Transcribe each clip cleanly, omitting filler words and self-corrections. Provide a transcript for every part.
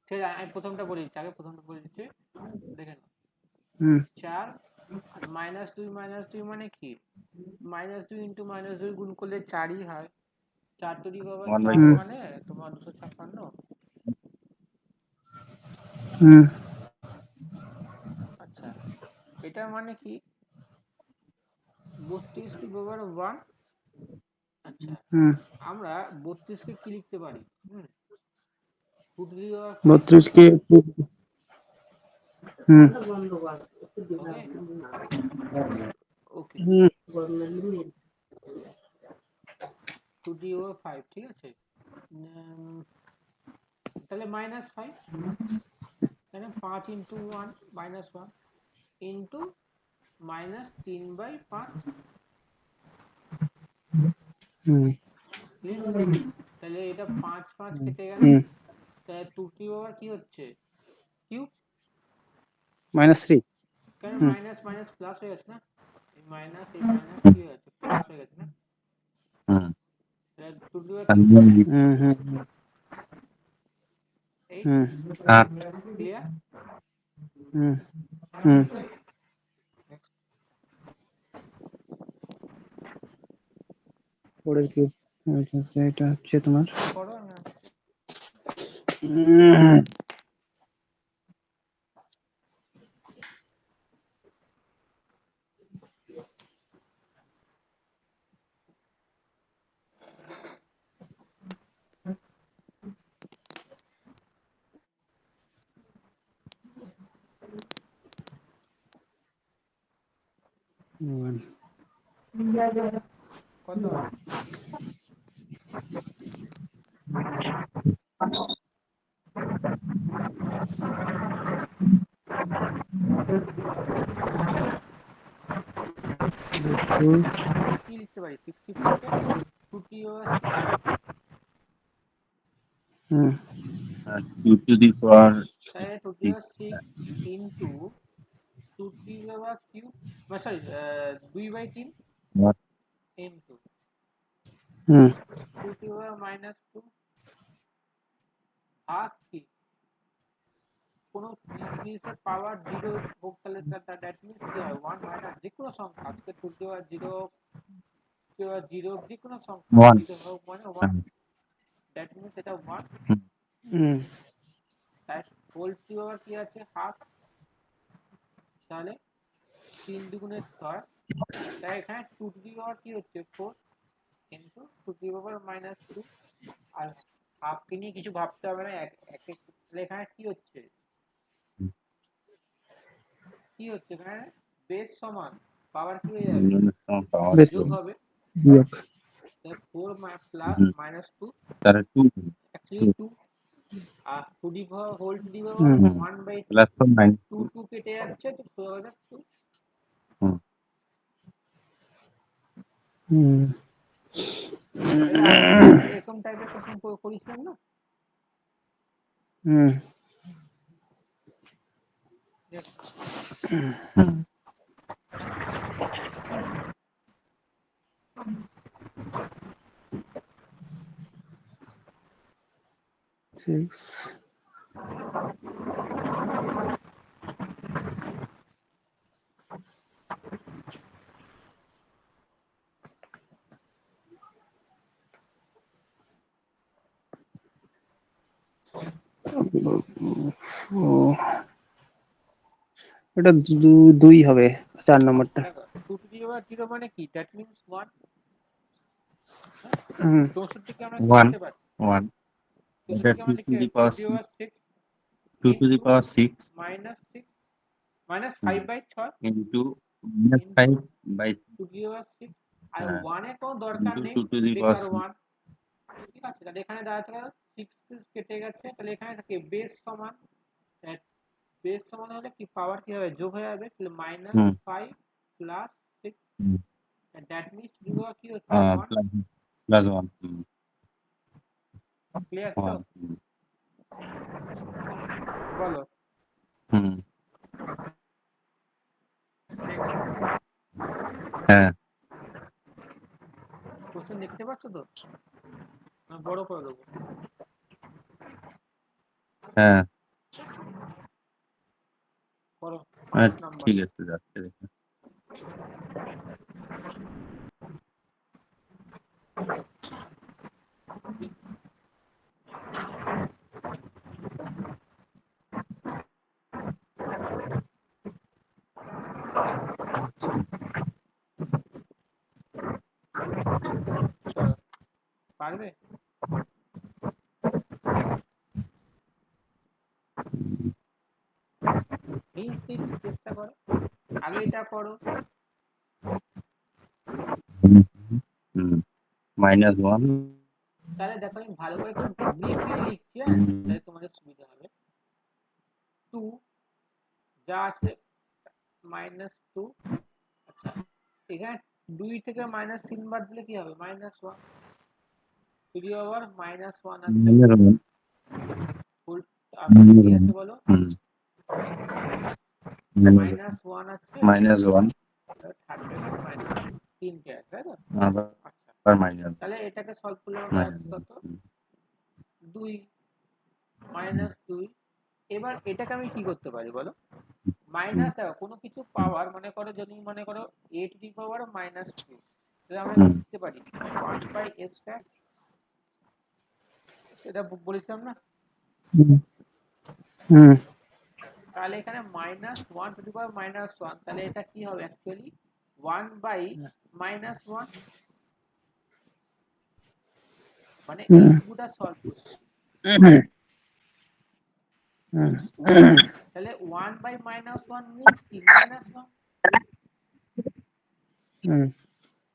ঠিক আছে, আমি প্রথমটা বলে দিচ্ছি, আগে প্রথমটা বলে দিচ্ছি, দেখে নাও। 4 আর -2 মানে কি? -2 ইন্টু -2 গুণ করলে 4ই হয়। 4 টু দি পাওয়ার 4 মানে তোমার 256। আচ্ছা, এটা মানে কি? 32 টু দি পাওয়ার 1। আচ্ছা, আমরা 32 কে কি লিখতে পারি? 2 to the power 5। 32 K okay, 2 to the পাওয়ার 5, ঠিক আছে। তাহলে -5, তাহলে 5 ইন্টু 1 -1 ইন্টু -3/5। তাহলে এটা 5 5 কেটে গেল, তাহলে 2 টু দি পাওয়ার কি হচ্ছে? কিউব। -3। কারণ মাইনাস মাইনাস প্লাস হয়ে গেছে না, এই মাইনাস এই মাইনাস কি হয়ে গেছে? প্লাস হয়ে গেছে না। তাহলে 2 to the power 8। Clear? Next. পরের কি? এটা হচ্ছে তোমার করো না। কত হবে? তাহলে কি লিখতে পারি? 64 কে 2 to the power 6। 2 to the power তাহলে 2 to the 6 power 6 into 2 to the power cube, sorry 2/3 what into 2 to the power -2 ভাগ কি? কোনো জিনিসের পাওয়ার 0 হোক তাহলে দ্যাট মিনস কি হয়? 1 হয় না? যে কোনো সংখ্যা, আজকে 2 টু দি পাওয়ার 0, 0 যে কোনো সংখ্যা 1 0 হোক মানে 1, দ্যাট মিনস এটা 1। তাই হোল টু দি পাওয়ার কি আছে? হাফ। তাহলে 3 দুগুণে 6, তাই এখানে 2 টু দি পাওয়ার কি হচ্ছে? 4 ইন্টু 2 টু দি পাওয়ার -2। আর হাফকে নিয়ে কিছু ভাবতে হবে না, এক তাহলে এখানে কি হচ্ছে? কি হচ্ছে এখানে? বেস সমান পাওয়ার কি হয়ে যাবে? power যোগ হবে। 4 প্লাস -2, তার 2 অ্যাকচুয়ালি 2। আর to the power whole to the power 1/2, plus 2 2 কেটে যাচ্ছে, তো 2 এরকম টাইপের কোশ্চেন করেছিলাম না? এটা 2 হবে 4 নম্বরটা। দেখো 2 টু দি পাওয়ার 0 মানে কি? That means 1। 64 কে আমরা কি 1 লিখতে পারি? 1 এটা 64 কে 2 আমরা to লিখতে the পারি 2 power to the 6 power 6 2 to the into power 6 -6 -5/6 into -5 by 2 to the power 6। আর 1 এর কোনো দরকার into নেই, 2 to the power বেকার 6 1। ঠিক আছে, তাহলে এখানে দাঁড়াচ্ছে 6 কেটে গেছে, তাহলে এখানে থাকে বেস সমান। বেস সমান হলে কি পাওয়ার কি হবে? যোগ হয়ে যাবে, তাহলে -5 plus 6, that means to the power কি হচ্ছে? 1। plus 1 ক্লিয়ার তো? 1 বলো হুম নেক্সট। হ্যাঁ কোশ্চেন দেখতে পাচ্ছ তো? না বড় করে দেবো? হ্যাঁ 5 নাম্বার ঠিক আছে যাচ্ছে দেখে চলো পারবে মিস একটু চেষ্টা করো আগে এটা করো -1 তাহলে দেখো আমি ভালো করে একটু ব্রিফলি লিখছি তাহলে তোমাদের সুবিধা হবে 2 যা আছে -2 আচ্ছা এখানে 2 থেকে -3 বাদ দিলে কি হবে -1 3 ওভার -1 আছে ফুল কি আছে বলো -1 আছে -1 থার্ড ব্র্যাকেট -3 কে আছে তাই তো আচ্ছা আবার মাইনাস তাহলে এটাকে সলভ করলে আমরা কত 2 -2 এবার এটাকে আমি কি করতে পারি বলো মাইনাস দেখো কোনো কিছু পাওয়ার মনে করো যদি মনে করো a টু দি পাওয়ার -2 তাহলে আমরা লিখতে পারি 1/s স্কয়ার এটা বলেছিলাম না তাহলে এখানে -1 টু দি পাওয়ার -1 তাহলে এটা কি হবে অ্যাকচুয়ালি 1/-1 মানে এইটুকুটা সলভ করছি তাহলে 1/-1 মিন্স কি -1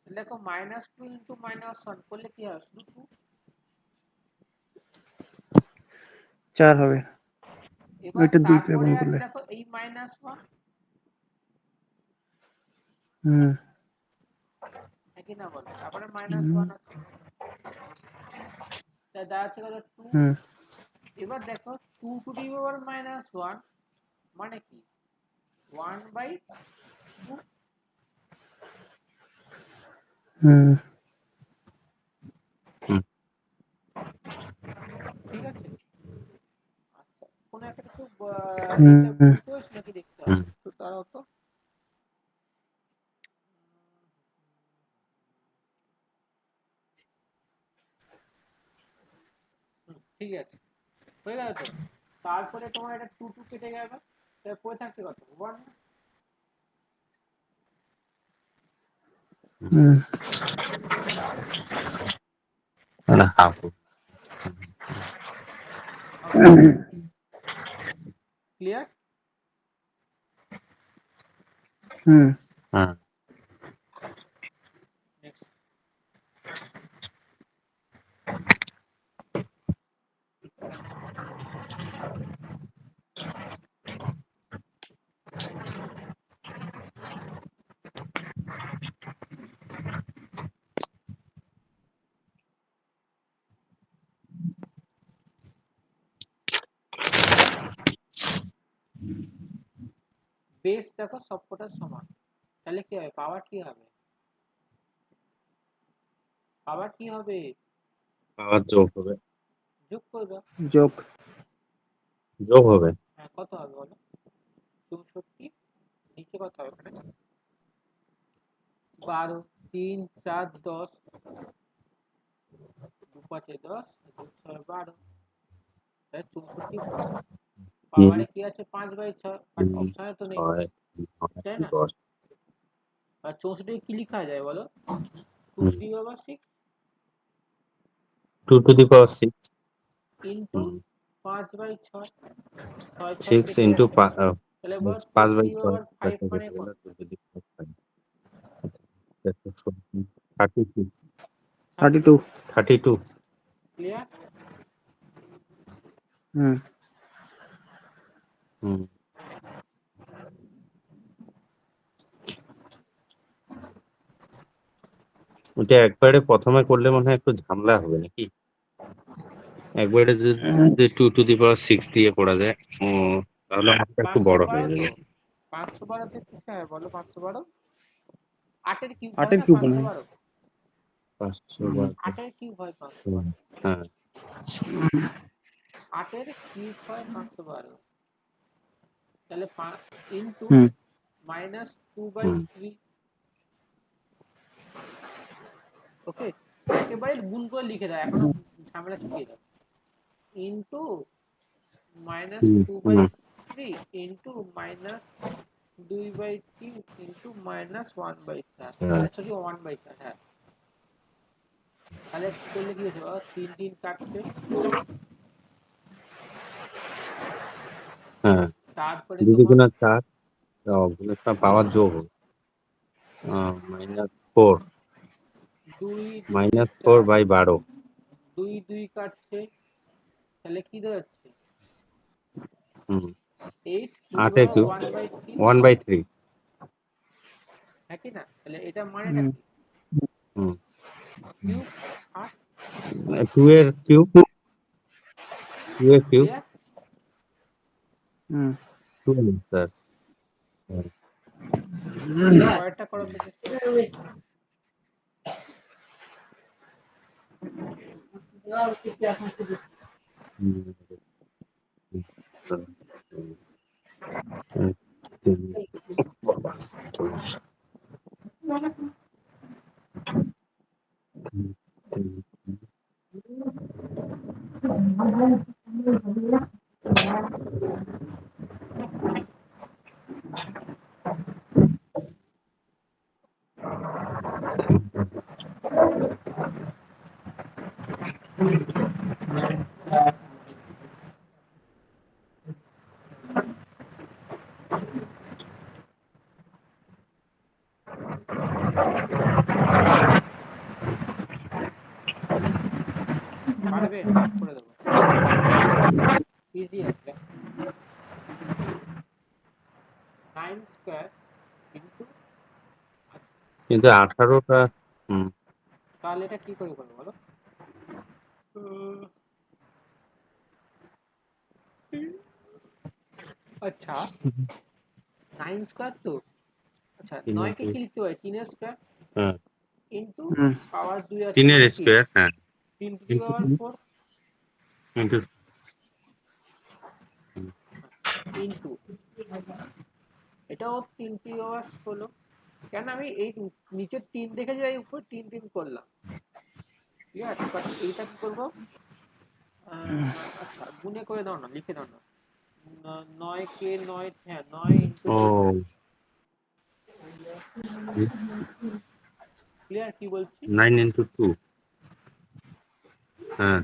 দেখো -2 ইন্টু -1 করলে কি হয় শুধু 2 4 হবে এবার ওইটা 2 তে তারপরে গুণ আছে করলে দেখো এই -1 একই না বলো তারপরে -1 আছে তা দাঁড়াচ্ছে কত 2 এবার দেখো 2 টু দি পাওয়ার -1 মানে কি 1/2 ঠিক আছে আচ্ছা কোন একটা কিছু এটা বুঝতে পারছো নাকি দেখতে হবে তো তারাও তো ঠিক আছে হয়ে গেল তো তারপরে তোমার এটা 2 2 কেটে যাবে তাহলে পড়ে থাকছে কত 1 তাহলে হাফ ক্লিয়ার হ্যাঁ নেক্সট বেস দেখো সবকটা সমান তাহলে কি হবে পাওয়ার কি হবে পাওয়ার কি হবে পাওয়ার যোগ হবে যোগ করবে যোগ যোগ হবে হ্যাঁ কত হবে বলো 64 নিচে কত হবে ওখানে 12 3 4 10 2 5 10 2 6 12 তাহলে 64 পাওয়ারে কি আছে 5/6 বাট অপশনে তো নেই তাই না 10 আর 64 কি লেখা যায় বলো 2 to the power 6 2 to the power 6 into 5/6 6 6 6 কেটে into যাচ্ছে তাহলে বল 2 টু দি 5/6 পাওয়ার 5 মানে কত 2 to the power 5 32 32 clear hmm ওটা একবারে প্রথমে করলে মনে হয় একটু ঝামেলা হবে নাকি একবারে যদি 2 to the power 6 দিয়ে করা যায় তাহলে আমারটা একটু বড় হয়ে 512 যাবে তো 512 তে কি হয় বলো 512 8 এর কিউব 8 হয় এর না কিউব মনে হয় 512 8 এর কিউব হয় 512 হ্যাঁ 8 এর কিউব হয় 512 তাহলে 5 ইনটু minus 2 by হুম 3, ওকে, একেবারে গুণ করে লিখে দাও, এখনো ঝামেলা চুকিয়ে দাও, into minus hmm 2 by hmm 3 into minus 2/3 into minus 1/4, হ্যাঁ সরি 1/4, হ্যাঁ। তাহলে করলে কি হয়েছে বাবা, 3 3 কাটছে, হ্যাঁ তারপরে দুই তোমার দুগুণে 4 গুণের পাওয়ার যোগ হবে -4 2 2 -4 4, বাই 12 2 2 কাটছে, তাহলে কি দাঁড়াচ্ছে, হুম 8 to the 8 A power Q 1/3, 1/3 হ্যাঁ কি না, তাহলে এটা মানেটা হুম কি, হুম কিউব 8, 2 এর কিউব 2 এর কিউব ক্লিয়ার। 12 স্যার পরেরটা করো তো চেষ্টা। পারবে, করে দেবো, ইজি আছে। 9 স্কয়ার ইন্টু, কিন্তু 18টা হুম তাহলে এটা কি করে করবো বলো, আচ্ছা 9 স্কয়ার তো, আচ্ছা 9 কে কি লিখতে পারি, 3 এর স্কয়ার হ্যাঁ ইন্টু হুম পাওয়ার 2 আছে 3 এর মানে কি, স্কয়ার হ্যাঁ 3 টু দি কিন্তু পাওয়ার 4 কিন্তু ইন্টু, এটাও 3 টু দি পাওয়ার হলো, কেন আমি এই নিচের 3 দেখে যাই, উপর 3 3 করলাম, ঠিক আছে, বাট এইটা কি করবো, আচ্ছা গুণে করে দাও না, লিখে দাও না, 9 কে 9, হ্যাঁ 9 ইন্টু ও 2, ক্লিয়ার কি বলছি, 9 ইনটু 2 হ্যাঁ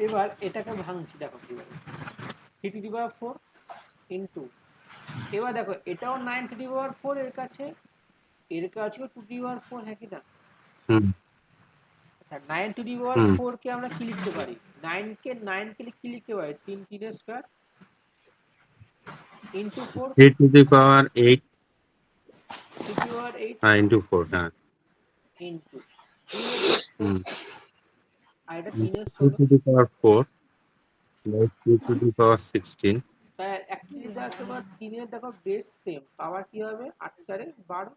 এবার এটাকে ভাঙছি, দেখো কিভাবে, 3 টু দি পাওয়ার 4 ইন্টু, এবার দেখো এটাও 9 টু দি পাওয়ার 4, এর কাছেও 2 টু দি পাওয়ার 4, হ্যাঁ কি না, হুম আচ্ছা 9 টু দি পাওয়ার হুম 4 কে আমরা কি লিখতে পারি, 9 কে কি লিখতে পারি, 3 3 এর square into 4, 3 to the power 8 3 to the power 8 হ্যাঁ ইনটু 4 হ্যাঁ ইন্টু 3 এর 4, হুম আর এটা 3 এর 3 16, to the power 4 plus 3 to the power 16 তাই অ্যাকচুয়ালি দেখো এবার 3 এর দেখো বেস সেম, পাওয়ার কি হবে 8 4 12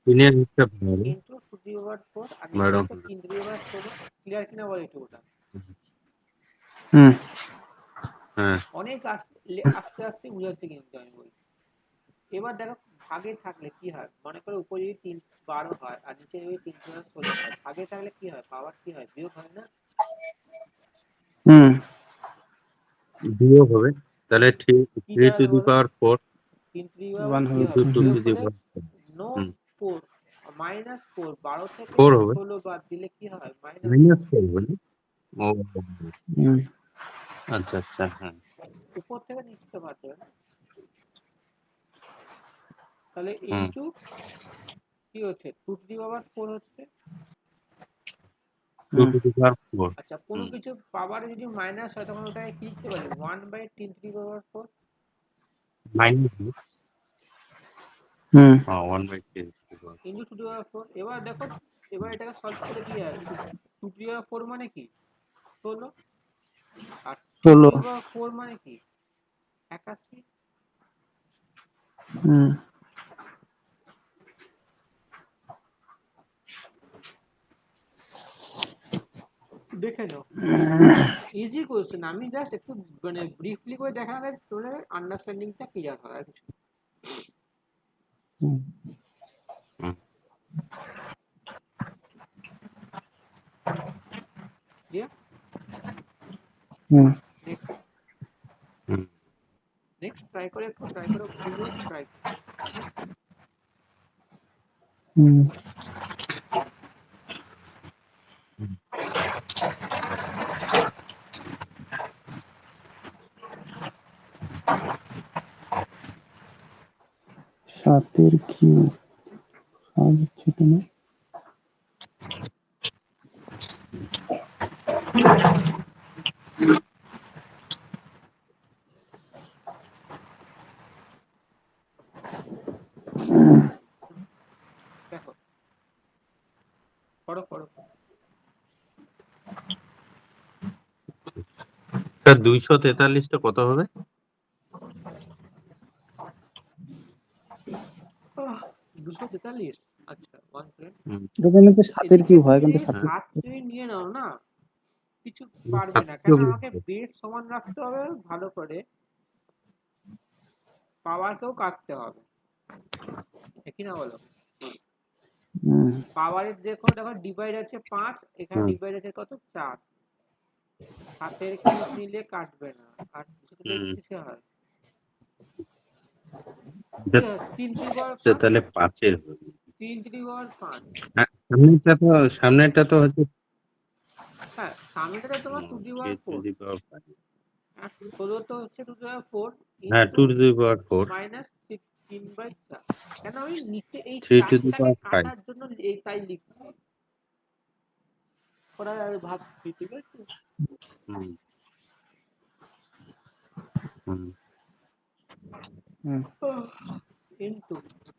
3 এর হিসাব হবে ইন্টু 2 টু দি পাওয়ার 4, আর নিচে 12 দেখো 3 টু দি পাওয়ার 16, ক্লিয়ার কিনা বলো একটু ওটা, হুম হ্যাঁ অনেক আস্তে আস্তে বুঝাচ্ছি কিন্তু আমি বলছি। এবার দেখো ভাগে থাকলে কি হয়, মনে করো উপরে যদি 3 12 হয় আর নিচে যদি 3 3 16 হয়, ভাগে থাকলে কি হয়, পাওয়ার কি হয়, বিয়োগ হয় না, হুম বিয়োগ হবে তাহলে কি 3 টু দাঁড়াবে দি বলো, পাওয়ার 4 3 টু দি পাওয়ার 1 কি হবে হবে, 2 বিয়োগ টু দি করে পাওয়ার নো হুম 4 মাইনাস 4, 12 থেকে 4 হবে 16 বাদ দিলে কি হয়, মাইনাস 4, -4 হবে ও হুম আচ্ছা আচ্ছা হ্যাঁ উপর থেকে নিচে বাদ দেবে না, তাহলে হুম ইন্টু কি হচ্ছে, 2 টু দি পাওয়ার 4 হচ্ছে, 2 হুম টু দি পাওয়ার 4 আচ্ছা কোনো হুম কিছু পাওয়ারে যদি মাইনাস হয় তখন ওটাকে কি লিখতে পারি, 1/10 টু দি পাওয়ার 4 মাইনাস হুম হ্যাঁ 1/10 ইন্টু 2 টু দি পাওয়ার 4, এবার দেখো, এবার এটাকে সলভ করলে কি হয়, 2 টু দি পাওয়ার 4 মানে কি 16, আর 2 টু 16 দি পাওয়ার 4 মানে কি 81, হুম দেখে নাও, ইজি কোয়েশ্চেন। আমি জাস্ট একটু মানে ব্রিফলি করে দেখালে তোদের আন্ডারস্ট্যান্ডিংটা ক্লিয়ার হয় আর কিছু। হুম, ক্লিয়ার? হুম, নেক্সট হুম। নেক্সট ট্রাই করে বুঝে ট্রাই। হুম। সাতের কিউব 7 হচ্ছে কেন? দেখো, করো করো। স্যার 243টা কত হবে? 243। আচ্ছা, 1 সেকেন্ড। হুম, এখানে তো 7 এর এদিকে কিউব হয়, যদি কিন্তু 7 7 তুমি নিয়ে নাও না, কিছু পারবে না, কেন? সাতশো আমাকে বেস সমান রাখতে হবে ভালো করে, পাওয়ারকেও কাটতে হবে, ঠিক না বলো? পাওয়ারের দেখো দেখো ডিভাইড আছে 5, এখানে হুম, ডিভাইড আছে কত? 4। 7 কিউব নিলে কাটবে না, আর সেটা হুম। কিসে হয়? এটা- 3 টু দি পাওয়ার এটা 5, তাহলে 5-এর হবে। 3 টু দি পাওয়ার 5। হ্যাঁ, সামনেরটা তো হচ্ছে হ্যাঁ, সামনেটা তোমার 2 টু দি পাওয়ার 4, 5। আর ষোলোটা হচ্ছে 2 টু দি পাওয়ার 4 হ্যাঁ, ইন্টু 2^4, মাইনাস 16/4। কেন আমি নিচে এই 4টাকে 3^5। কাটার জন্য এই তাই লিখছি, ওরা ভাবছি, ঠিক আছে? হুম, হুম। কিন্তু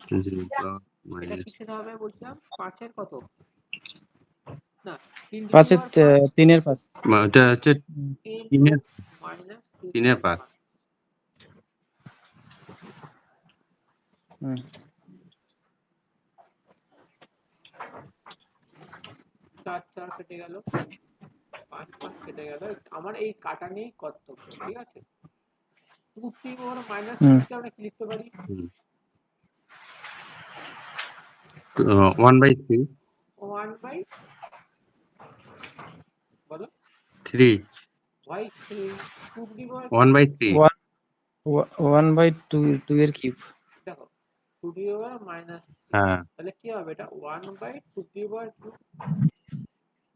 2^10 এটা minus কিসের হবে বলছিলাম? 5-এর কত না, 3 টু দি 5 এর পাওয়ার 5 3 এর 5। এটা হচ্ছে ইন্টু 3-এর মাইনাস 5। 3/5। হুম, 4 কেটে গেল, 5 কেটে গেল। আমার এই কাটা নিয়েই কর্তব্য, ঠিক আছে? 2 টু দি পাওয়ার মাইনাস হুম। 6 কে আমরা কি লিখতে পারি? 1/3 1 বাই, বলো, 3 বাই 3। 2 টু দি পাওয়ার 1/3 1/2 এর কিউব। দেখো, 2 টু দি পাওয়ার মাইনাস, হ্যাঁ, তাহলে কি হবে? এটা 1/2 টু দি পাওয়ার কিউব।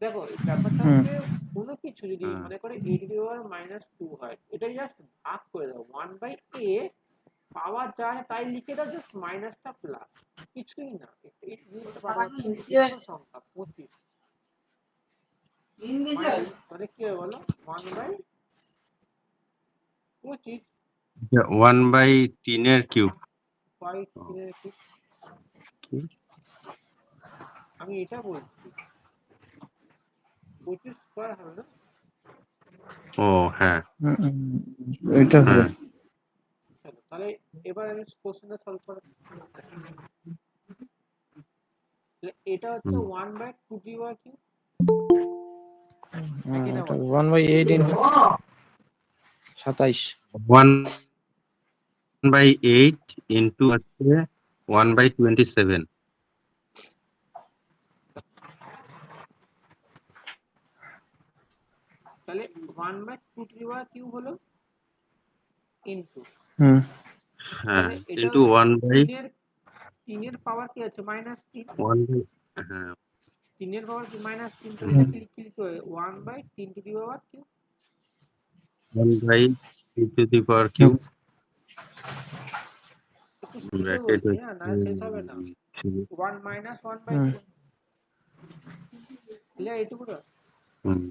দেখো, এই ব্যাপারটা হুম, হচ্ছে কোনো কিছু যদি হ্যাঁ। মনে করে a to the power minus 2 হয়, এটাই জাস্ট ভাগ করে দাও 1/a, পাওয়ার যা আছে তাই লিখে দাও, জাস্ট মাইনাসটা প্লাস, কিছুই না। এই জিনিসটা বারবার করো। যে কোনো সংখ্যা 25 মাইনাস, তাহলে কি হবে বলো? 1/25 1/3 কিউব। বাই 3 এর কিউব। আমি এটা বলছি, 25 স্কোয়ার হবে না? ও হ্যাঁ, হুম, এটা হবে। হ্যাঁ। চলো, তাহলে এবার আমি কোশ্চেনটা সলভ করো। তাহলে এটা হচ্ছে হুম। 1/2 দি পাওয়ার কিউব, নাকি না এটা বলো? 1/8 ইন্টু 27। 1/8 ইন্টু হচ্ছে 1/27। তাহলে 1/2 দি পাওয়ার কিউব হলো ইন্টু, হুম, হ্যাঁ, তাহলে এটা ইন্টু 3 এর পাওয়ার কি আছে? মাইনাস 3। 1, হ্যাঁ, 3 এর পাওয়ার কি? মাইনাস 3। তাহলে হুম, এটা কি লিখতে হবে? 1/3 two the power cube. 1/3 hmm, cube একটু স্পিডে ব্র্যাকেট বলছি, হ্যাঁ, না হচ্ছে শেষ হবে না। 1 মাইনাস হুম, 1/2, ক্লিয়ার এইটুকু তো? হুম,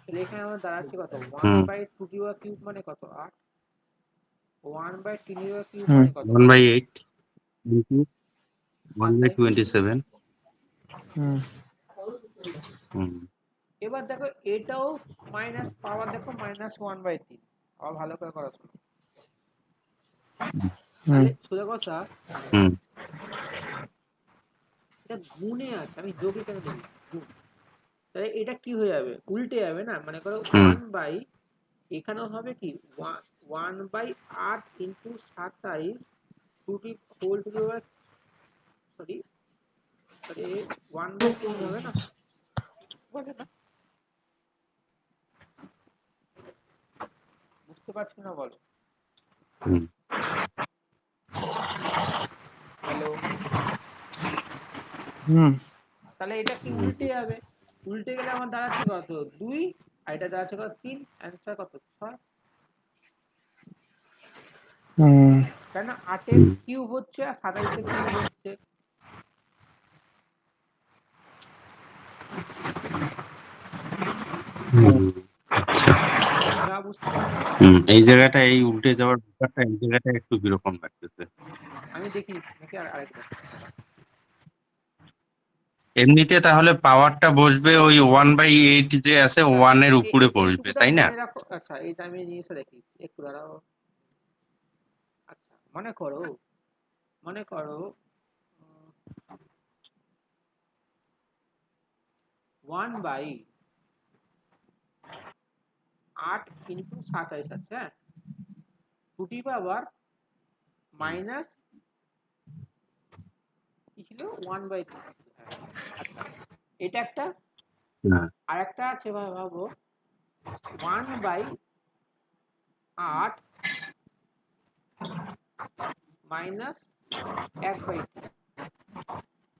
তাহলে এখানে আমার দাঁড়াচ্ছে কত? হুম, 1/2 দি পাওয়ার কিউব মানে কত? 8। 1/3 দি পাওয়ার কিউব হুম, মানে কত? 1/8 ইন্টু 28। 1/27। হুম, হুম, এবার দেখো, এটাও মাইনাস, পাওয়ার দেখো মাইনাস 1/3। আবার ভালো করে করা শোনো। হুম, তাহলে সোজা কথা, হুম, এটা গুণে আছে, আমি যোগে কেন লিখলাম? গুণ। তাহলে এটা কি হয়ে যাবে, উল্টে যাবে না, মানে করো হুম 1 বাই, এখানেও হবে কি 1/8 into 27 to the whole to the power, sorry আরে 1/3 হবে না, বলে না, বুঝতে পারছি না বলো। হুম হ্যালো, হুম তাহলে এটা কি উল্টে যাবে, উল্টে গেলে আমার দাঁড়াচ্ছে কত 2, আর এটা দাঁড়াচ্ছে কত 3, অ্যান্সার কত 6। হুম কেন 8-এর কিউব হচ্ছে আর 27-এর কিউব হচ্ছে। হুম যা বুঝতে পারছো না, এই জায়গাটা, এই উল্টে যাওয়ার ব্যাপারটা এই জায়গাটা একটু বিরকম লাগতেছে। আমি দেখি দিচ্ছি নাকি আরেকবার। এমনিতে তাহলে পাওয়ারটা বসবে ওই 1/8 যে আছে দাঁড়াও, 1 এর উপরে পড়বে, এইটুকুটা তাই না? মনে রাখো, আচ্ছা এইটা আমি জিনিসটা দেখি একটু দাঁড়াও। আচ্ছা মনে করো 1/8 ইন্টু 27 আছে, হ্যাঁ, টু দি পাওয়ার মাইনাস কি ছিল 1/3, আচ্ছা এটা একটা, হ্যাঁ আর একটা আছে ভাবো 1/8 মাইনাস 1/3।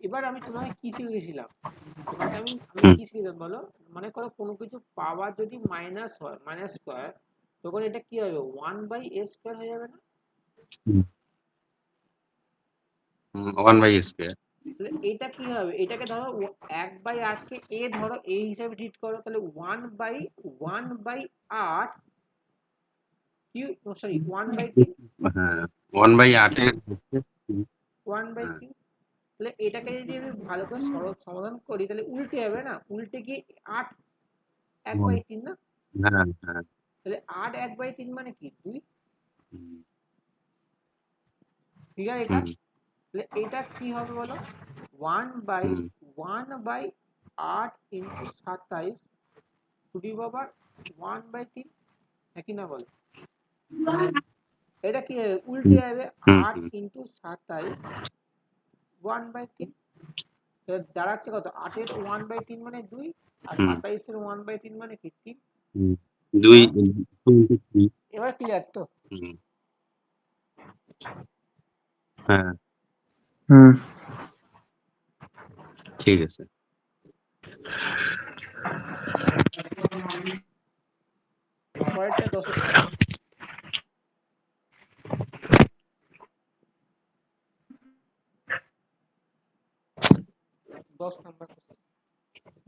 এবার আমি তোমাকে কি শিখিয়েছিলাম, তোমাকে আমি হুম কি শিখিয়েছিলাম বলো, মনে করো কোনো কিছু পাওয়ার যদি মাইনাস হয়, মাইনাস স্কোয়ার, তখন এটা কি হবে 1/a² হয়ে যাবে না। হুম 1/a²। তাহলে এটা কি হবে, এটাকে ধরো 1/8 কে এ ধরো এ হিসাবে ট্রিট করো, তাহলে 1/8 কিউ, সরি 1/3, হ্যাঁ 1/8 এর হচ্ছে হ্যাঁ 1/3। তাহলে এটাকে যদি আমি ভালো করে সরল সমাধান করি তাহলে উল্টে যাবে না, উল্টে গিয়ে 8 হুম, 1/3 না, হ্যাঁ হ্যাঁ তাহলে 8 1/3 মানে কি 2, হুম ঠিক আছে এটা। হুম তাহলে এটা কি হবে বলো, 1/8 ইন্টু 27 টু দি পাওয়ার 1/3, নাকি না বলো, এটা কি হবে উল্টে হুম যাবে, হুম 8 হুম ইন্টু 27 1/3, দাঁড়াচ্ছে কত 8-এর 1/3 মানে 2, আর হুম 27-এর 1/3 মানে কি 3। হুম 2 into 3। এবার ক্লিয়ার তো। হুম হ্যাঁ হুম ঠিক আছে। পরেরটা 10, নম্বর।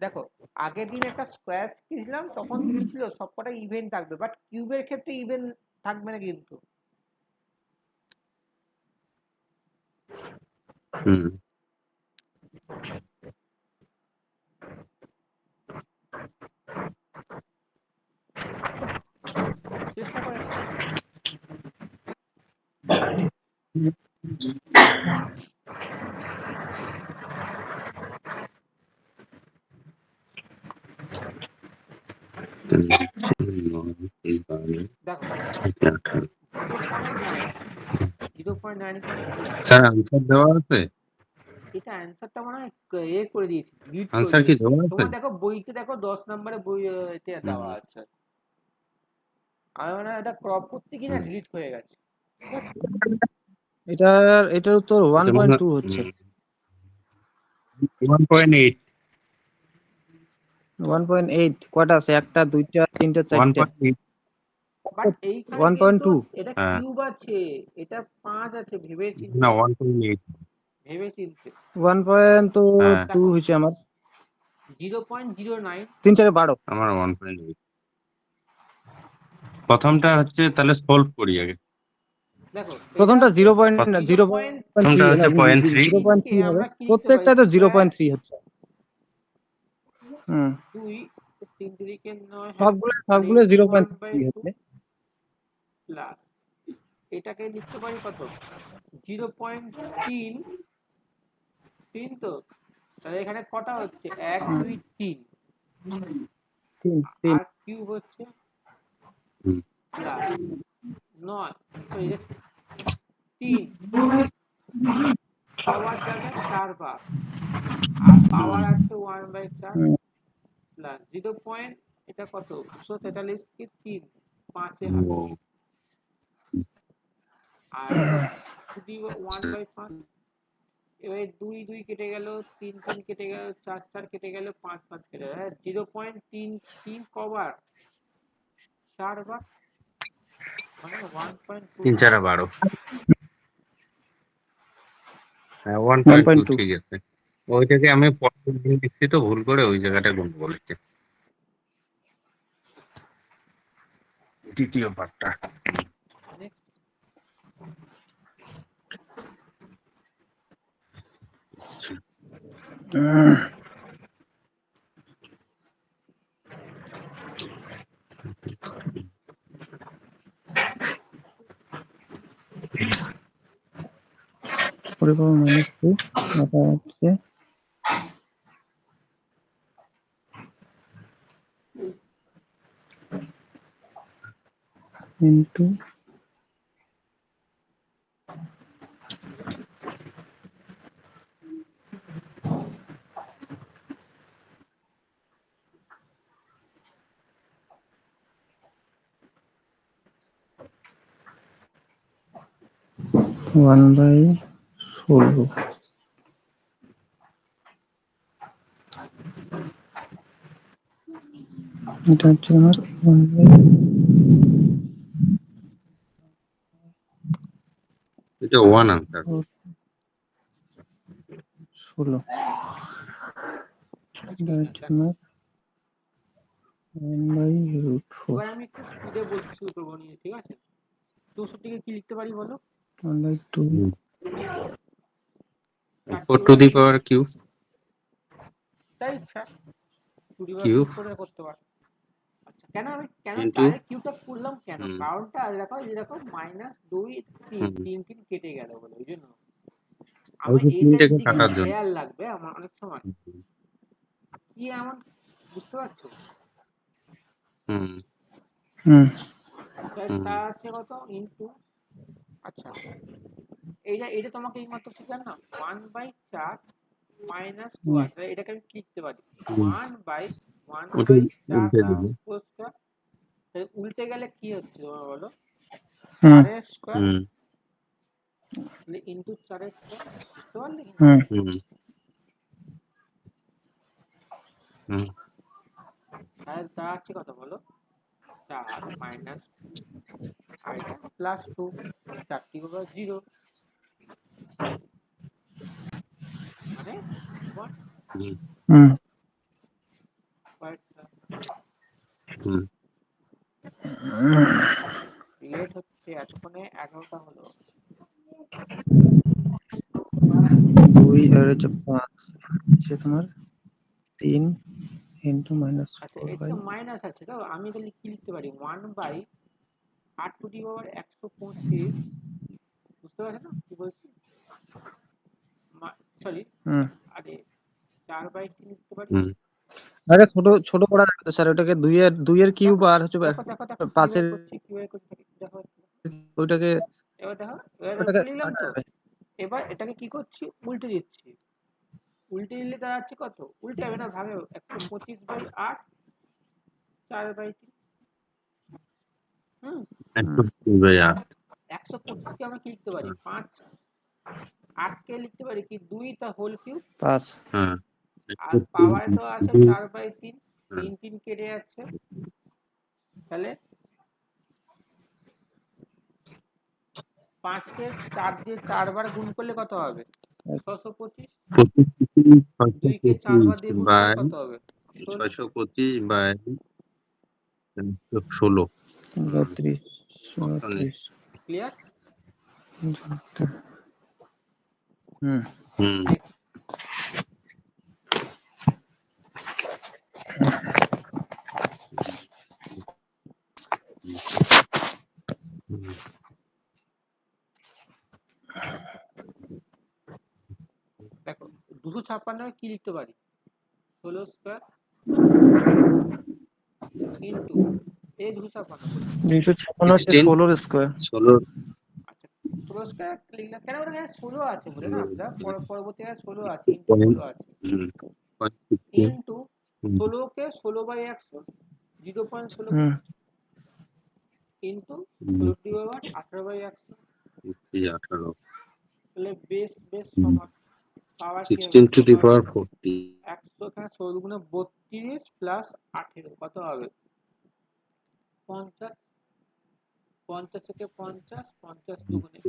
দেখো আগের দিন একটা স্কোয়ার শিখেছিলাম, তখন কি ছিল সবকটা ইভেন্ট থাকবে, বাট কিউবের ক্ষেত্রে ইভেন্ট থাকবে না কিন্তু। হুম চেষ্টা করে দেখো। দেখো 0.9, 0.9 মানে কি, স্যার আনসার দেওয়া আছে? এটা অ্যান্সারটা মনে হয় এ করে দিয়েছি, ডিলিট করে আনসার কি দিয়েছি। দেওয়া আছে? তোমার দেখো বইতে দেখো 10 নম্বরে বই এতে দেওয়া হুম আছে, আমি মনে হয় এটা ক্রপ করতে গিয়ে না হুম ডিলিট হয়ে গেছে, ঠিক আছে। এটার উত্তর এটা মনে 1.2 হচ্ছে। 1.8 1.8 কয়টা আছে? একটা, দুইটা, তিনটা, চারটা। 1.8 বাট এইখানে কিন্তু 1.2 এটা হ্যাঁ কিউব আছে, এটা 5 আছে, ভেবে না চিনতে, 1.8 ভেবে চিনতে। 1.2 হ্যাঁ দেখো হয়েছে আমার। 0.09, 3 4 12। আমার 1.8। প্রথমটা হচ্ছে তাহলে সলভ করি আগে। দেখো এটা প্রথমটা হচ্ছে 0.3 প্রথমটা হচ্ছে 0.3। 0.3 হবে। আমরা কি লিখতে পারি, প্রত্যেকটাই তো স্কোয়ার 0.3 হচ্ছে। হুম 2, 3 3 9, হ্যাঁ, সবগুলো আর সবগুলো ইন্টু 0.3 1/2 হচ্ছে। প্লাস এটাকে লিখতে পারি কত 0.3, তো তাহলে এখানে কটা হচ্ছে 1 2 3, তিন তিন আর কিউব হচ্ছে হুম। প্লাস 9 সরি 3 পাওয়ার যাবে 4 বার আর পাওয়ার আছে 1/4 হুম, প্লাস 0 পয়েন্ট এটা কত 243 কে 3 5 এ হবে ও, আর এটা 1/5 এবার 2 2 কেটে গেল 3 3 কেটে গেল 4 4 কেটে গেল 5 5 কেটে গেল 0.33 কবার 4 বার মানে 3 1.2 4 12 হ্যাঁ 1.2 1.2 ঠিক আছে। ওইটাকে আমি পরের দিন লিখছি তো ভুল করে ওই জায়গাটা গন্ডগোল হচ্ছে দ্বিতীয় পার্টটা।4 পাওয়ার মাইনাস 2 এটা হচ্ছে ইনটু 1/16 এটা হচ্ছে আমার 1/16 এটা 1 আনসার। 16 এটা হচ্ছে আমার 1/√4 এবার আমি একটু স্পিডে বলছি শুরু করবো নিয়ে ঠিক আছে 64 কে কি লিখতে পারি বলো 1/2 4 টু দি পাওয়ার কিউ তাই ইচ্ছা 2 কিউব করে করতে পারো আচ্ছা কেন ইন্টু ডাইরেক্ট কিউবটা করলাম কেন কারণটা দেখো এই দেখো -2 3 3 3 কেটে গেল বলে ওই জন্য ওই আমার যে এইটার তিনটাকে দিকে কাটার জন্য। খেয়াল লাগবে আমার অনেক সময় কি এমন বুঝতে পারছো হুম হুম তা আছে কত ইনটু আচ্ছা এইটা তোমাকে এই মাত্র শিখলাম না 1/4 -2 আছে এটাকে আমি কি লিখতে পারি 1/1/4 ওটাই উল্টে দা দিবি। হোল স্কয়ার উল্টে গেলে কি হচ্ছে তোমরা বলো হুম 4 এর স্কয়ার হুম ইনটু 4 এর স্কয়ার বুঝতে পারলে হুম হুম হুম তাহলে তা আছে কত বলো 4 মাইনাস আর এটা প্লাস 2 4 × 0 মানে 1 হুম হুম লেট হচ্ছে এতক্ষণে 11টা হলো 2 আর হচ্ছে 5 হচ্ছে তোমার 3 ইনটু আচ্ছা -4 এটা বাই তো মাইনাস আছে তো আমি তাহলে কি লিখতে পারি 1/8⁻125 বুঝতে পারছো না কি বলছি সরি হুম আরে 4/3 লিখতে পারি হুম আরে ছোট ছোট করা যাবে তো স্যার ওটাকে 2 এর কিউব দেখো আর হচ্ছে দেখো দেখো দেখো 5 এর কিভাবে করছি দেখো ওইটাকে এবার দেখো এবার ওটাকে করে নিলাম কাটা তো যাবে। এবার এটাকে কি করছি উল্টে দিচ্ছি উল্টে দিলে দাঁড়াচ্ছে কত উল্টে হবে না ভাগে 125/8 4/3 হুম 1/8 125 কে আমরা কি লিখতে পারি 5 8 কে লিখতে পারি কি 2 তা হোল কিউব 5 হ্যাঁ আর পাওয়ারে তো আছে 4/3 3 3 কেটে যাচ্ছে তাহলে 5 কে 4 দিয়ে 4 বার গুণ করলে কত হবে 625 2 কে 4 বার দিয়ে গুণ করলে বাই কত হবে 16 625/16 32 34 ক্লিয়ার হুম হুম নেক্সট দেখো 256 কি লিখতে পারি 16 স্কয়ার ইন্টু এই 256 বলছি। 256 হচ্ছে 16 স্কোয়ার। 16 আচ্ছা 16 স্কোয়ার লিখলাম কেন বলে 16 আছে বলে না আমরা পরবর্তী 16 আছে ইন্টু 16 আছে ইন্টু 16কে 16/100 0.16 হুম ইন্টু 16 18/100 18 তাহলে বেস বেস সমান পাওয়ার কি হবে 16 to the power 40 100 এখানে 16 গুণে 32 প্লাস 18 কত হবে 50 50 থেকে 50 50 দুগুণে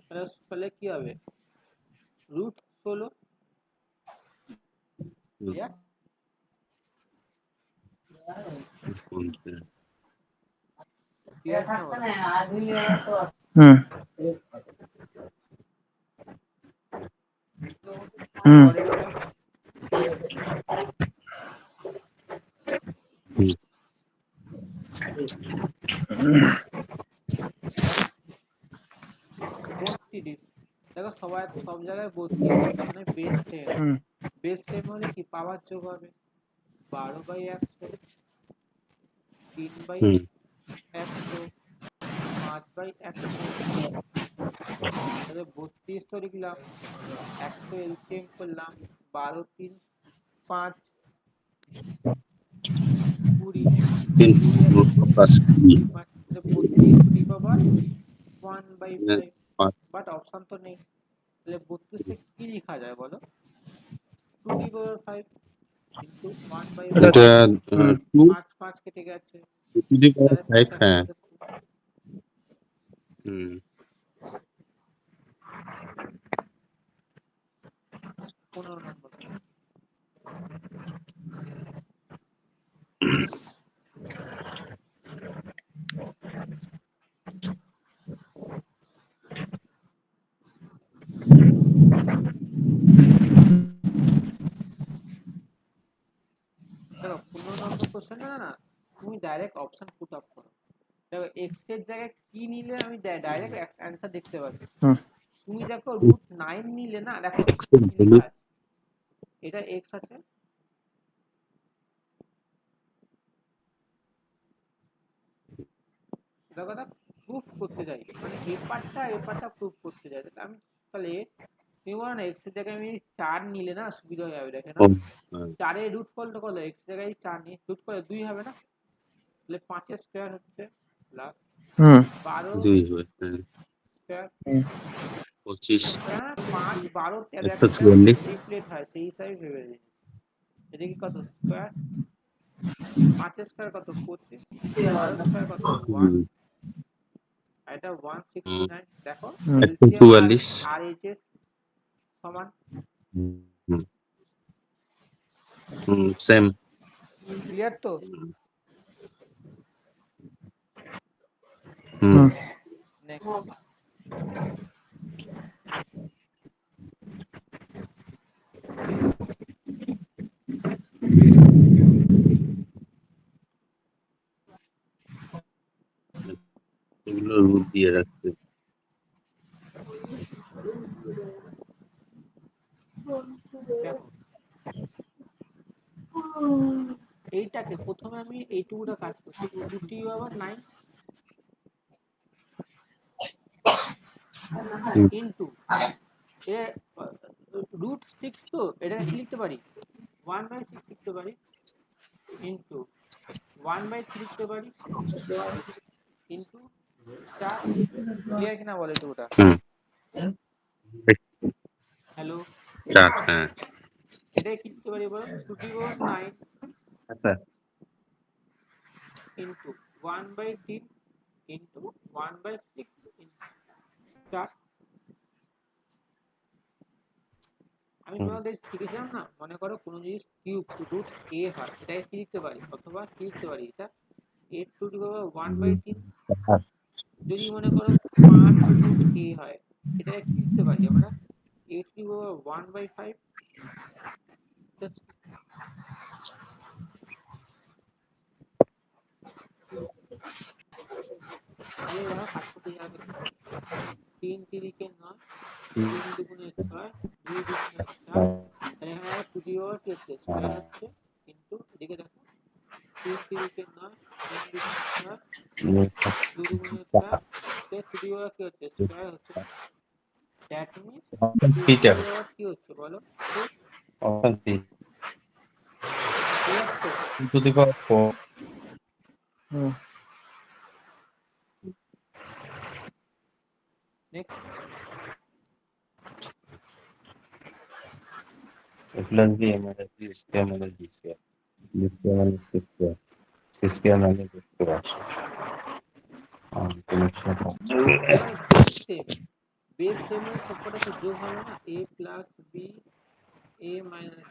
তাহলে কি হবে রুট 16 ক্লিয়ার ক্লিয়ার না বলো হুম হুম পরে যেটা বত্রিশ দেখো সব জায়গায় 32 তার মানে বেস সেম হুম বেস সেম হলে কি পাওয়ার যোগ হবে 12/100 3/100 5/100 তাহলে 32 তো লিখলাম 100 এলসিএম করলাম 12 3 5 20 20 আছে 20 5 32 two the power 1/5 but option তো নেই তাহলে 32 কে কি লেখা যায় বলো 2 টু দি পাওয়ার 5 ইনটু 1/5 এটা 5 5 কেটে গেছে 2 to the power তাহলে 5 হ্যাঁ 15 নম্বর দেখো 15 নম্বর কোশ্চেন না তুমি ডাইরেক্ট অপশন পুট আপ করো দেখো এক্স এর জায়গায় কি নিলে আমি ডাইরেক্ট অ্যান্সার দেখতে পাচ্ছি হুম তুমি দেখো √9 নিলে না দেখো x এর কি ভ্যালু লেখা আছে এটা এক্স আছে দেখো এটা প্রুফ করতে যাই মানে এ পার্টটা প্রুফ করতে যাই আমি তাহলে তুমি বলো না এক্স এর জায়গায় আমি 4 নিলে না সুবিধা হয়ে যাবে দেখে না 4 এর রুট করলে কত এক্স এর জায়গায় 4 নিয়ে রুট করলে 2 হবে না তাহলে 5 এর স্কয়ার হচ্ছে প্লাস হুম 12 2 হবে স্কয়ার 25 হ্যাঁ 5 12 13 একটা 144 ট্রিপলেট হয় সেই হিসাবে ভেবে নিই এদিকে কত স্কয়ার 5 এর স্কয়ার কত 25 12 স্কয়ার কত 1 আর এটা 169 দেখো এলসিএম আর 144 আর এইচএস সমান সেম ক্লিয়ার তো হুম নেক্সট এগুলো রুট দিয়ে রাখতে দেখো এইটাকে প্রথমে আমি এইটুকুটা কাজ করছি 2t/9 ইন্টু এ √6 তো এটাকে কি লিখতে পারি 1/6 লিখতে পারি ইন্টু 1/3 লিখতে পারি ইন্টু 4 ক্লিয়ার কিনা বলে এইটুকুটা হ্যালো হ্যাঁ এটাকে কি লিখতে পারি বলো 2t/9 আচ্ছা ইন্টু 1/3 ইন্টু 1/6 ইন্টু 4 আমি তোমাদের শিখেছিলাম না মনে করো কোনো জিনিস কিউব রুট a হয় এটাকে কি লিখতে পারি অথবা কি লিখতে পারি এটা a টু দি পাওয়ার 1/3 যদি মনে করো 5 √a হয় এটাকে কি লিখতে পারি আমরা a টু দি পাওয়ার 1/5 তাহলে দেখো কাজ করতে যাবে 3 তিরিকে 9 3 দুগুণে 6 2 দুগুণে 4 আর এখানে টু দি পাওয়ার কি হচ্ছে স্কয়ার হচ্ছে কিন্তু এদিকে দেখো 2 2 দুগুণে 4 প্লাস 2 দি পাওয়ার কি হচ্ছে স্কয়ার হচ্ছে না দ্যাট মিন্স 2 দি পাওয়ার কি হচ্ছে বলো 4 ক্লিয়ার তো to the power 4 next plus b हमारा b square minus b square b square minus c square c square minus b square base same এর সবকটা তো যোগ হবে না a plus b a minus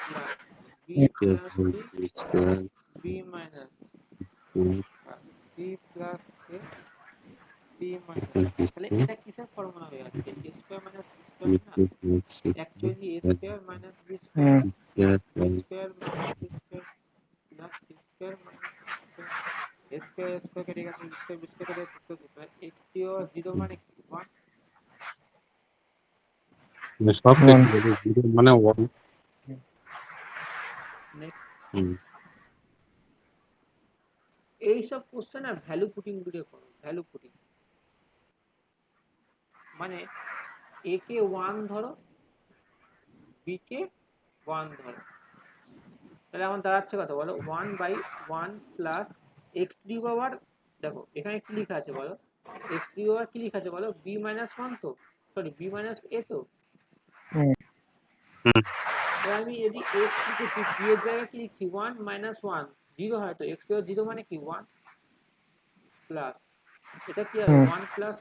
plus b plus c b square b minus c plus a c minus তাহলে এটা কিসের formula হয়ে যাচ্ছে a square minus b square না actually a square minus b square a square minus b square plus c square minus b square a square square কেটে গেছে square b square কেটে গেছে x কিউ 0 মানে কি 1 सब जीरो माने 1 next হুম এইসব কোশ্চেন আর ভ্যালু পুটিং ভিডিও করো ভ্যালু পুটিং মানে a কে 1 ধরো b কে 1 ধরো তাহলে আমার দাঁড়াচ্ছে কত বলো 1/1 প্লাস x টু পাওয়ার দেখো এখানে কি লেখা আছে বলো x টু পাওয়ার কি লেখা আছে বলো b মাইনাস 1 তো সরি b মাইনাস a তো এবার আমি যদি x লিখেছি b এর জায়গায় কি লিখছি 1 মাইনাস 1 0 হয় তো x টু 0 মানে কি 1 প্লাস এটা কি হবে 1 প্লাস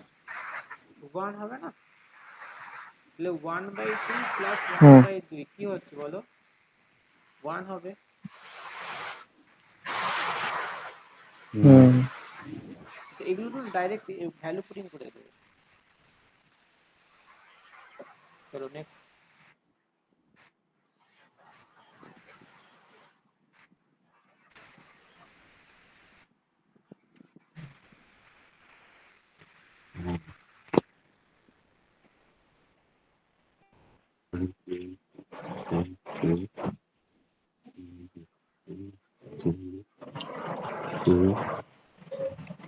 1 হবে না তাহলে 1/2 প্লাস 1/2 কি হচ্ছে বলো 1 হবে এগুলো তো ডাইরেক্ট ভ্যালু পুটিং করে দেবে চলো নেক্সট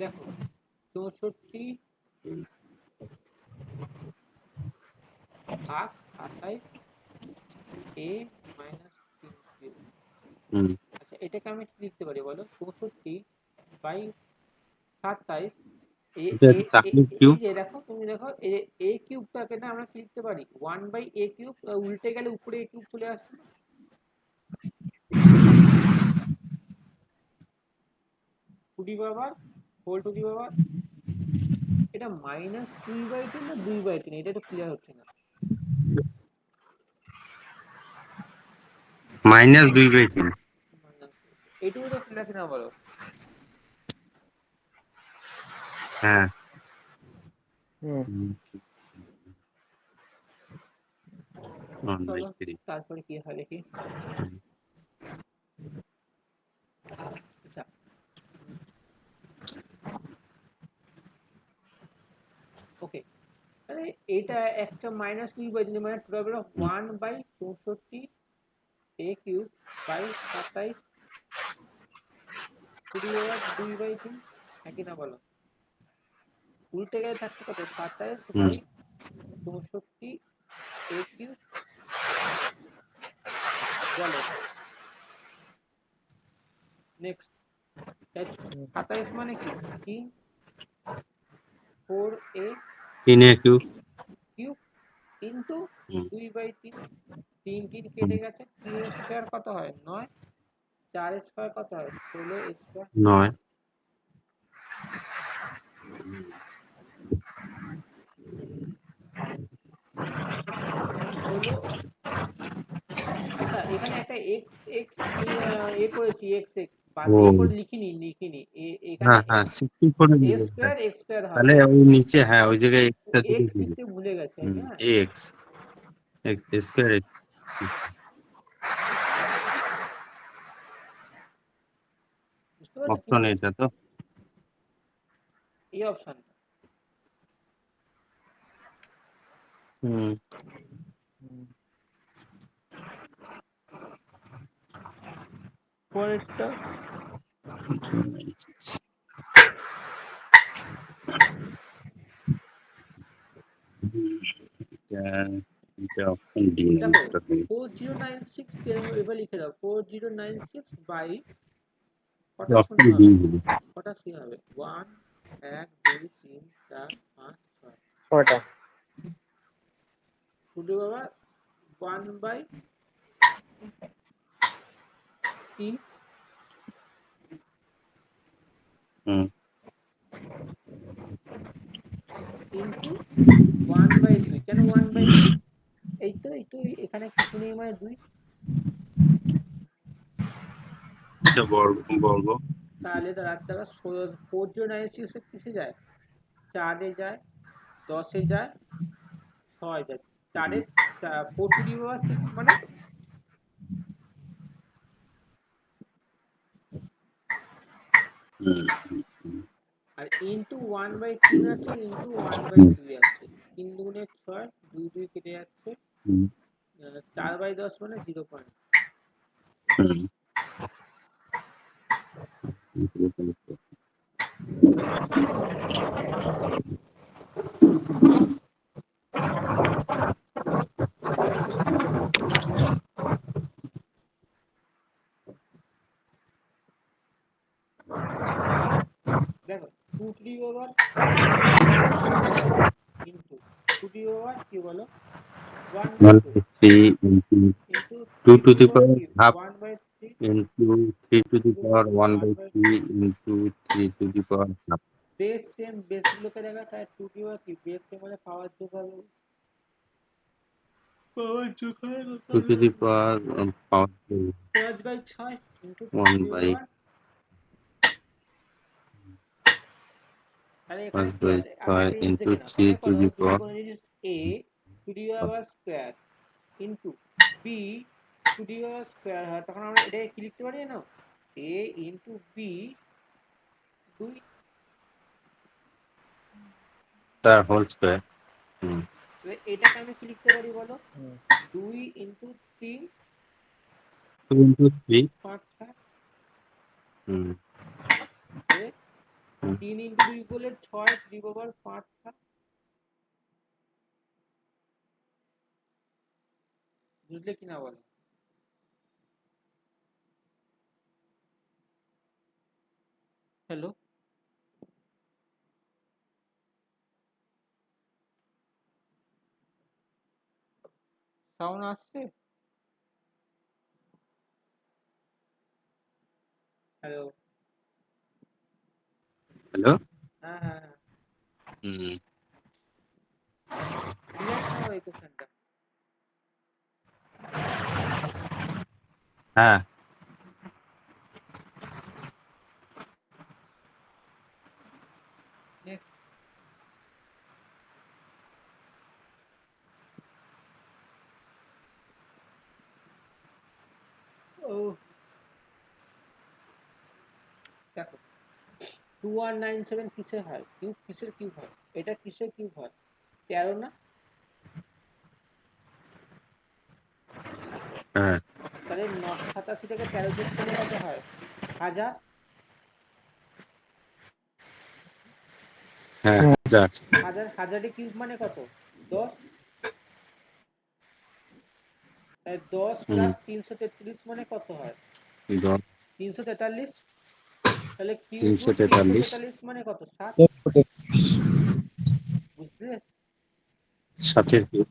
দেখো 64 ভাগ 27 a মাইনাস 3 আচ্ছা এটাকে আমি কি লিখতে পারি বলো 64/27 এই যে দেখো তুমি দেখো a কিউবটাকে না আমরা কি লিখতে পারি 1/a কিউব উল্টে গেলে উপরে a কিউব চলে আসছে না to the power whole to the power এটা মাইনাস 2/2 না 2/3 এটা তো ক্লিয়ার হচ্ছে না माइनस 2/3 এইটুকু তো ক্লিয়ার আছে না বলো হ্যাঁ চলো তারপরে কি হয় দেখি আচ্ছা ওকে তাহলে এটা একটা মাইনাস 2/3 মানে total 1/64 a cube by 27 to the power 2/3 একই না বলো উল্টে গেলে থাকছে কত 27/64 a কিউব বলো নেক্সট 27 মানে কি 3 4a 3a cube cube into 2/3 3 কেটে গেছে 3 স্কয়ার কত হয় 9 4 স্কয়ার কত হয় 16 স্কয়ার 9 16 আচ্ছা এখানে একটা x x এ করেছি x x বাদ দিয়ে করে লিখিনি এখানে হ্যাঁ হ্যাঁ 60 করে a দিবে স্কয়ার x স্কয়ার তাহলে হবে ওই নিচে হ্যাঁ ওই জায়গায় এক্সট্রা x দিকে দিবে লিখতে ভুলে গেছি আমি হ্যাঁ এক্স এক্স স্কয়ার বুঝতে পারছো কি অপশন বলছি এটা তো এই অপশন পরেরটা এটা অপশন ডি দেখো অ্যান্সারটা দিই। 4096 এবার লিখে দাও 4096 বাই কটা শূন্য অপশন ডি হবে হলো। কটা সি হবে 1 1 2 3 4 5 6 ছয়টা। টু দি পাওয়ার 1 বাই 3 হুম ইন্টু 1 বাই 2 কেন 1 বাই 2 এই তো এখানে কিছু নেই মানে 2 এটা বর্গ বর্গ তাহলে দাঁড়াচ্ছে 4096 কিসে যায় 4 এ যায় 10 এ যায় 6 যায় 4 এ 4 টু দি পাওয়ার 6 মানে হুম হুম, হুম, আর ইন্টু 1 বাই 3 আছে ইন্টু 1 বাই হুম, 2 আছে 3 দুগুণে 6 2 2 কেটে যাচ্ছে হুম, 4 বাই 10 মানে 0. হুম। দেখো 2 to the power into 2 to the power কি বলো 1 by 2 3 into into 2 3 to to the the power power কি half 1 by 3 into 3 to 2 the to the power power 1 by 1 by 3 into 3 to the power half. Base same বেসগুলোকে দেখা তাই 2 to the power কি base same মানে পাওয়ার যোগ হবে পাওয়ার যোগ হবে 2 to the power power 5 by 6 into 2 to 1 the by power তাহলে এখানে 1 কি by আছে আগে 5 একটা জিনিস into দেখে নাও 3 মনে to করো the যদি power কোনো জিনিস a to the power square into b to the power square হয় তখন আমরা এটাকে কি লিখতে পারি না a into b 2 the whole square. হুম এটাকে আমি কি লিখতে পারি বলো 2 ইন্টু 3 2 into 3 5 6 হুম 3 ইন্টু 2 করলে 6 টু দি পাওয়ার 5 6 বুঝলে কিনা বলো হ্যালো সাউন্ড আসছে হ্যালো হ্যালো হ্যাঁ হ্যাঁ হ্যাঁ হুম ক্লিয়ার কিনা বলো এই কোশ্চেনটা হ্যাঁ নেক্সট ও দেখো 2197 কিসের হয় কিউব কিসের কিউব হয় এটা কিসের কিউব হয় 13 না হ্যাঁ তাহলে 987 থেকে 13 যোগ করলে কত হয় 1000 হ্যাঁ যা হাজারে কিউব মানে কত 10 তাই 10 হুম প্লাস 333 মানে কত হয় 10 343 তাহলে কিউব রুট 343 343 মানে কত 7 বুঝলে 7 এর কিউব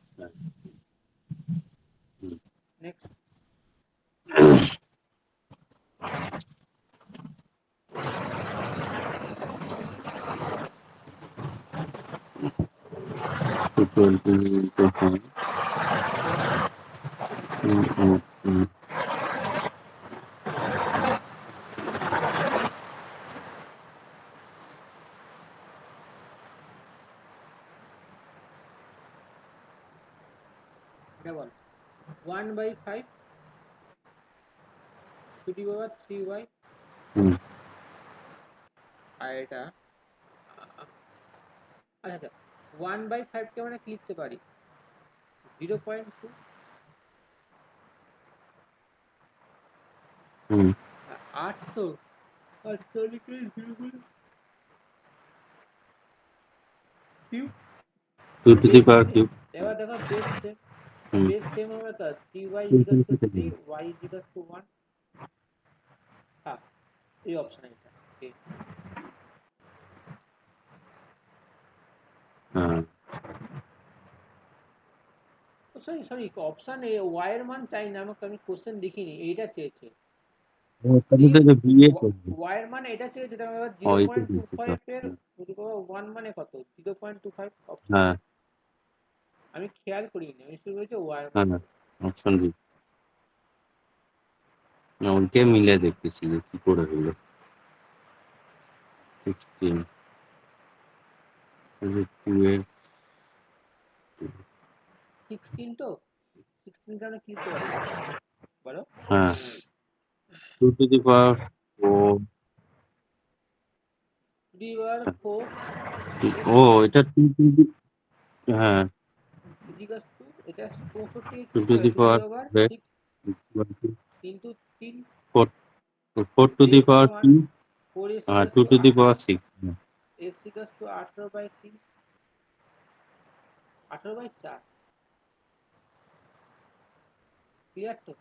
নেক্সট to 20 into 10 হুম এটা বল 1/5 টু দি পাওয়ার 3y হুম আর এটা আচ্ছা 1/5 কে আমরা কি লিখতে পারি 0.2 হুম 8 তো 8 লিখে 0 cube 2 to the base power cube এবার দেখো বেস হুম বেস সেম হবে তো 3y equal to 3 y equal to 1। হ্যাঁ এই অপশন এটা ঠিক। হ্যাঁ sorry sorry option A y এর মান চাই না, আমাকে আমি কোশ্চেন দেখিনি, এইটা চেয়েছে তাহলে তো এটা বিয়ে করবে y এর মান এটা চেয়েছে, তাহলে এবার ওইটা দিয়েছে তো 0.25 এর 1 মানে কত 0.25 অপশন। হ্যাঁ আমি খেয়াল করিনি, আমি শুধু বলছি y এর মান হ্যাঁ কত। অপশন বি না ওইটাই মিলে দেখতেছি যে কি করে হলো 16 2 এর 16 তো 16 কে আমরা কি লিখতে পারি বলো? হ্যাঁ 2 টু দি পাওয়ার 4 3/4 ও এটা 2 টু দি হ্যাঁ ইজিকাল টু এটা 64 2 কি টু হবে the 2 to the power power 6 into 3 4 4 to the base power 1 2 4 x হ্যাঁ equal 2 to to the power 6 x equal to 18/3 18/4 clear তো?